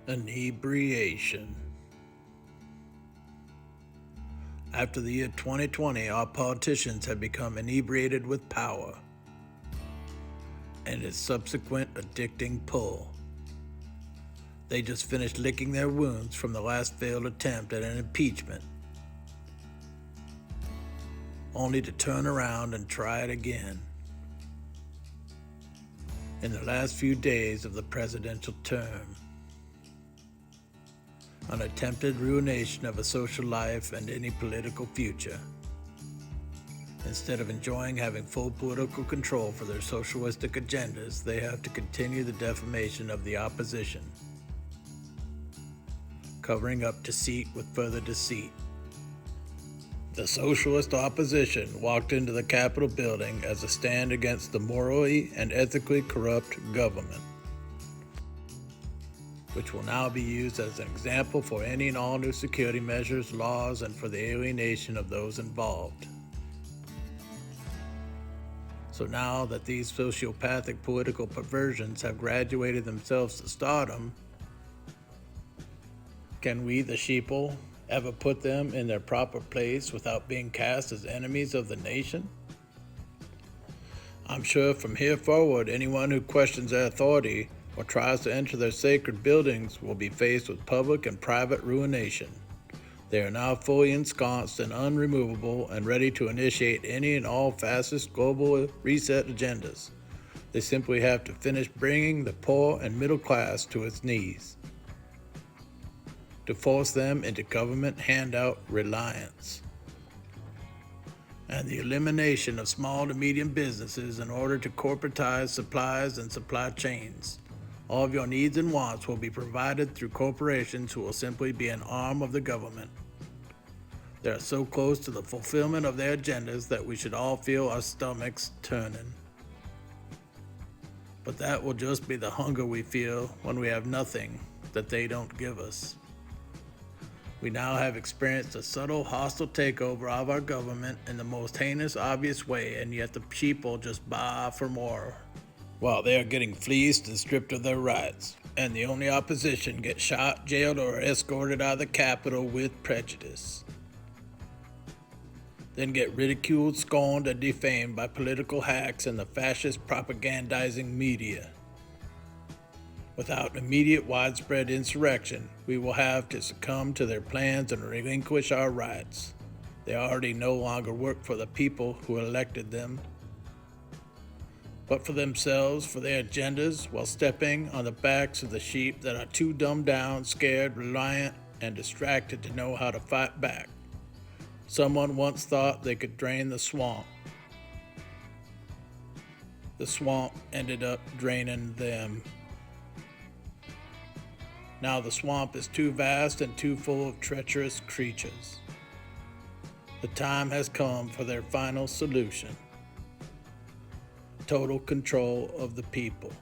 Inebriation. After the year 2020, our politicians have become inebriated with power and its subsequent addicting pull. They just finished licking their wounds from the last failed attempt at an impeachment, only to turn around and try it again. In the last few days of the presidential term, an attempted ruination of a social life and any political future. Instead of enjoying having full political control for their socialistic agendas, they have to continue the defamation of the opposition, covering up deceit with further deceit. The socialist opposition walked into the Capitol building as a stand against the morally and ethically corrupt government, which will now be used as an example for any and all new security measures, laws, and for the alienation of those involved. So now that these sociopathic political perversions have graduated themselves to stardom, can we, the sheeple, ever put them in their proper place without being cast as enemies of the nation? I'm sure from here forward, anyone who questions their authority or tries to enter their sacred buildings will be faced with public and private ruination. They are now fully ensconced and unremovable and ready to initiate any and all fascist global reset agendas. They simply have to finish bringing the poor and middle class to its knees, to force them into government handout reliance, and the elimination of small to medium businesses in order to corporatize supplies and supply chains. All of your needs and wants will be provided through corporations who will simply be an arm of the government. They are so close to the fulfillment of their agendas that we should all feel our stomachs turning. But that will just be the hunger we feel when we have nothing that they don't give us. We now have experienced a subtle, hostile takeover of our government in the most heinous, obvious way, and yet the people just baa for more, while they are getting fleeced and stripped of their rights, and the only opposition gets shot, jailed, or escorted out of the Capitol with prejudice, then get ridiculed, scorned, and defamed by political hacks and the fascist propagandizing media. Without immediate widespread insurrection, we will have to succumb to their plans and relinquish our rights. They already no longer work for the people who elected them, but for themselves, for their agendas, while stepping on the backs of the sheep that are too dumbed down, scared, reliant, and distracted to know how to fight back. Someone once thought they could drain the swamp. The swamp ended up draining them. Now the swamp is too vast and too full of treacherous creatures. The time has come for their final solution: total control of the people.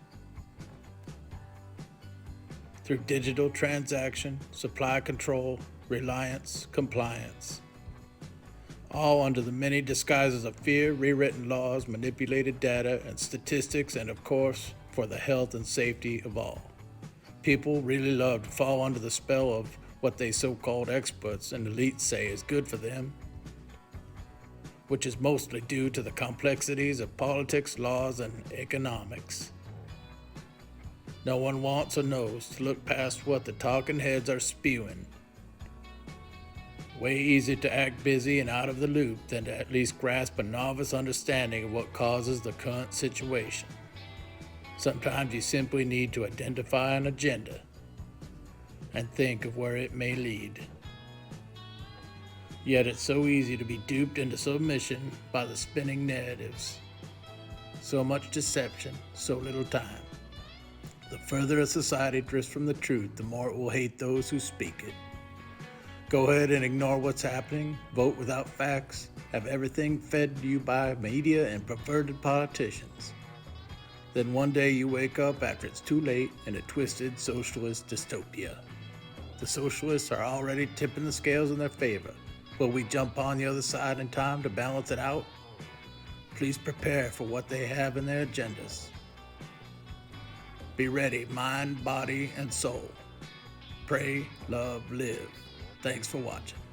Through digital transaction, supply control, reliance, compliance. All under the many disguises of fear, rewritten laws, manipulated data, and statistics, and of course, for the health and safety of all. People really love to fall under the spell of what they so-called experts and elites say is good for them, which is mostly due to the complexities of politics, laws, and economics. No one wants or knows to look past what the talking heads are spewing. Way easier to act busy and out of the loop than to at least grasp a novice understanding of what causes the current situation. Sometimes you simply need to identify an agenda and think of where it may lead. Yet it's so easy to be duped into submission by the spinning narratives. So much deception, so little time. The further a society drifts from the truth, the more it will hate those who speak it. Go ahead and ignore what's happening, vote without facts, have everything fed to you by media and perverted politicians. Then one day you wake up after it's too late in a twisted socialist dystopia. The socialists are already tipping the scales in their favor. Will we jump on the other side in time to balance it out? Please prepare for what they have in their agendas. Be ready, mind, body, and soul. pray, love, live. Thanks for watching.